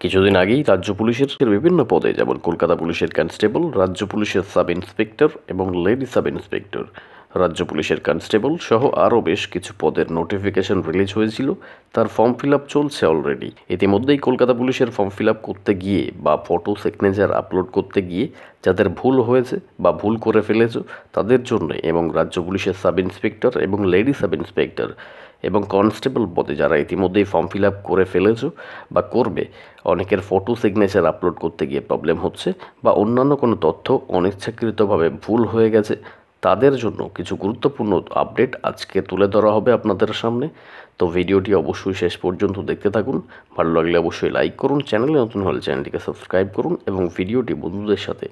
কিছুদিন আগেই রাজ্য পুলিশের বিভিন্ন পদে যেমন কলকাতা পুলিশের কনস্টেবল, রাজ্য পুলিশের সাব ইন্সপেক্টর এবং লেডি সাব ইন্সপেক্টর, রাজ্য পুলিশের কনস্টেবল সহ আরও বেশ কিছু পদের নোটিফিকেশন রিলিজ হয়েছিল। তার ফর্ম ফিল আপ চলছে অলরেডি। ইতিমধ্যেই কলকাতা পুলিশের ফর্ম ফিল আপ করতে গিয়ে বা ফটো সিগনেচার আপলোড করতে গিয়ে যাদের ভুল হয়েছে বা ভুল করে ফেলেছ তাদের জন্য, এবং রাজ্য পুলিশের সাব ইন্সপেক্টর এবং লেডি সাব ইন্সপেক্টর এবং কনস্টেবল পদে যারা ইতিমধ্যেই ফর্ম ফিল আপ করে ফেলেছো বা করবে, অনেকের ফটো সিগনেচার আপলোড করতে গিয়ে প্রবলেম হচ্ছে বা অন্যান্য কোনো তথ্য অনিচ্ছাকৃতভাবে ভুল হয়ে গেছে, তাদের জন্য কিছু গুরুত্বপূর্ণ আপডেট আজকে তুলে ধরা হবে আপনাদের সামনে। তো ভিডিওটি অবশ্যই শেষ পর্যন্ত দেখতে থাকুন। ভালো লাগলে অবশ্যই লাইক করুন, চ্যানেলে নতুন হলে চ্যানেলটিকে সাবস্ক্রাইব করুন এবং ভিডিওটি বন্ধুদের সাথে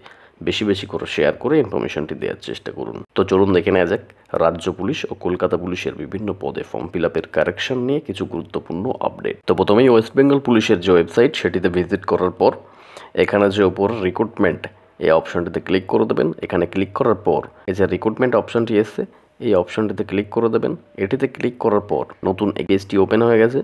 বেশি বেশি করে শেয়ার করে ইনফরমেশনটি দেওয়ার চেষ্টা করুন। তো চলুন দেখে নেওয়া যাক রাজ্য পুলিশ ও কলকাতা পুলিশের বিভিন্ন পদে ফর্ম ফিল আপের কারেকশন নিয়ে কিছু গুরুত্বপূর্ণ আপডেট। তো প্রথমেই ওয়েস্ট বেঙ্গল পুলিশের যে ওয়েবসাইট সেটিতে ভিজিট করার পর এখানে যে ওপর রিক্রুটমেন্ট এই অপশনটিতে ক্লিক করে দেবেন। এখানে ক্লিক করার পর এই যে রিক্রুটমেন্ট অপশনটি এসছে এই অপশনটিতে ক্লিক করে দেবেন। এটিতে ক্লিক করার পর নতুন পেজটি ওপেন হয়ে গেছে।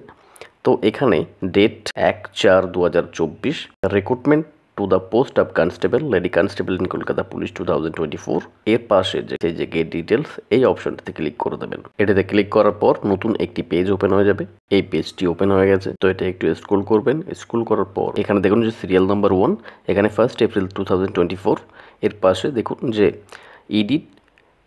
তো এখানে date 1/4/2024 recruitment to the post of constable, lady constable in Kolkata police 2024 এর পাশে যে গেট ডিটেলস এই অপশনটিতে ক্লিক করে দেবেন। এটাতে ক্লিক করার পর নতুন একটি পেজ ওপেন হয়ে যাবে। এই পেজটি ওপেন হয়ে গেছে। তো এটা একটু স্ক্রল করবেন। স্ক্রল করার পর এখানে দেখুন যে সিরিয়াল নাম্বার 1 এখানে 1 এপ্রিল 2024 এর পাশে দেখুন যে ইডিট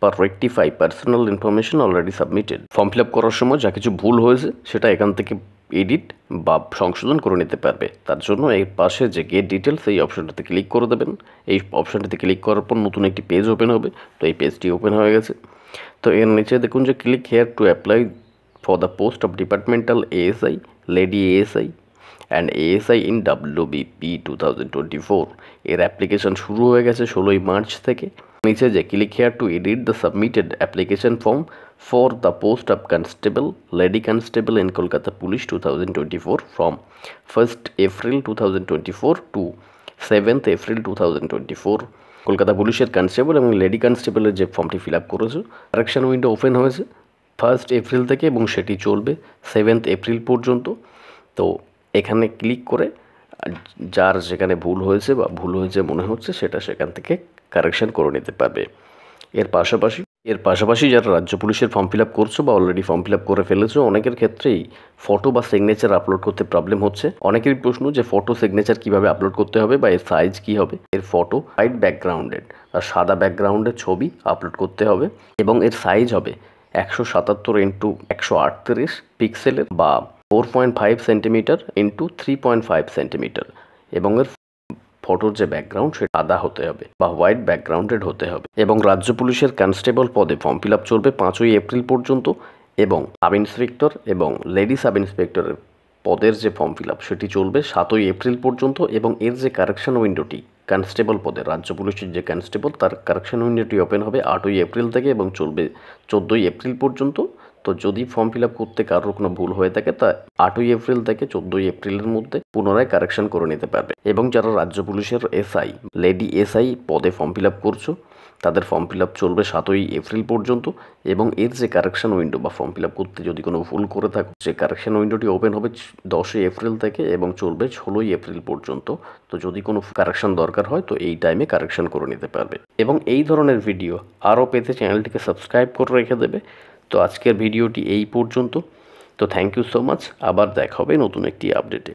বা rectify personal information already submitted. Form fill up করার সময় যা কিছু ভুল হয়েছে সেটা এখান থেকে এডিট বা সংশোধন করে নিতে পারবে। তার জন্য এর পাশে যে গেট ডিটেলস এই অপশনটাতে ক্লিক করে দেবেন। এই অপশনটিতে ক্লিক করার পর নতুন একটি পেজ ওপেন হবে। তো এই পেজটি ওপেন হয়ে গেছে। তো এর নিচে দেখুন যে click here to apply for the post of departmental ASI, lady ASI and ASI in WBP 2024 এর অ্যাপ্লিকেশন শুরু হয়ে গেছে 16 মার্চ থেকে। নিচে যে click here to edit the submitted application form for the post of constable, lady constable in Kolkata police 2024 from 1 April 2024 to 7 April 2024। Kolkata পুলিশের constable এবং lady কনস্টেবলের যে ফর্মটি ফিল আপ করেছে কারেকশন উইন্ডো ওপেন হয়েছে 1 এপ্রিল থেকে এবং সেটি চলবে 7 এপ্রিল পর্যন্ত। তো এখানে ক্লিক করে যার যেখানে ভুল হয়েছে বা ভুল হয়েছে মনে হচ্ছে সেটা সেখান থেকে কারেকশন করে নিতে পারবে। এর পাশাপাশি যারা রাজ্য পুলিশের ফর্ম ফিল আপ করছো বা অলরেডি ফর্ম ফিল আপ করে ফেলেছো, অনেকের ক্ষেত্রেই ফটো বা সিগনেচার আপলোড করতে প্রবলেম হচ্ছে। অনেকেরই প্রশ্ন যে ফটো সিগনেচার কীভাবে আপলোড করতে হবে বা এর সাইজ কী হবে। এর ফটো হোয়াইট ব্যাকগ্রাউন্ডের আর সাদা ব্যাকগ্রাউন্ডের ছবি আপলোড করতে হবে এবং এর সাইজ হবে 177x138 পিক্সেলের বা 4.5 সেন্টিমিটার ইন্টু 3.5 সেন্টিমিটার এবং এর ফটোর যে ব্যাকগ্রাউন্ড সেটা সাদা হতে হবে বা হোয়াইট ব্যাকগ্রাউন্ডেড হতে হবে। এবং রাজ্য পুলিশের কনস্টেবল পদে ফর্ম ফিল আপ চলবে 5ই এপ্রিল পর্যন্ত এবং সাব ইন্সপেক্টর এবং লেডি সাব ইন্সপেক্টরের পদের যে ফর্ম ফিল আপ সেটি চলবে 7ই এপ্রিল পর্যন্ত এবং এর যে কারেকশন উইন্ডোটি কনস্টেবল পদে রাজ্য পুলিশের যে কনস্টেবল তার কারেকশন উইন্ডোটি ওপেন হবে 8ই এপ্রিল থেকে এবং চলবে 14ই এপ্রিল পর্যন্ত। তো যদি ফর্ম ফিল আপ করতে কারোর কোনো ভুল হয়ে থাকে তা 8ই এপ্রিল থেকে 14ই এপ্রিলের মধ্যে পুনরায় কারেকশন করে নিতে পারবে। এবং যারা রাজ্য পুলিশের এসআই, লেডি এসআই পদে ফর্ম ফিল আপ করছো তাদের ফর্ম ফিল আপ চলবে 7ই এপ্রিল পর্যন্ত এবং এর যে কারেকশন উইন্ডো বা ফর্ম ফিল আপ করতে যদি কোনো ভুল করে থাকো যে কারেকশন উইন্ডোটি ওপেন হবে 10ই এপ্রিল থেকে এবং চলবে 16ই এপ্রিল পর্যন্ত। তো যদি কোনো কারেকশন দরকার হয় তো এই টাইমে কারেকশন করে নিতে পারবে। এবং এই ধরনের ভিডিও আরও পেতে চ্যানেলটিকে সাবস্ক্রাইব করে রেখে দেবে। তো আজকের ভিডিওটি এই পর্যন্ত। তো থ্যাংক ইউ সো মাচ। আবার দেখা হবে নতুন একটি আপডেটে।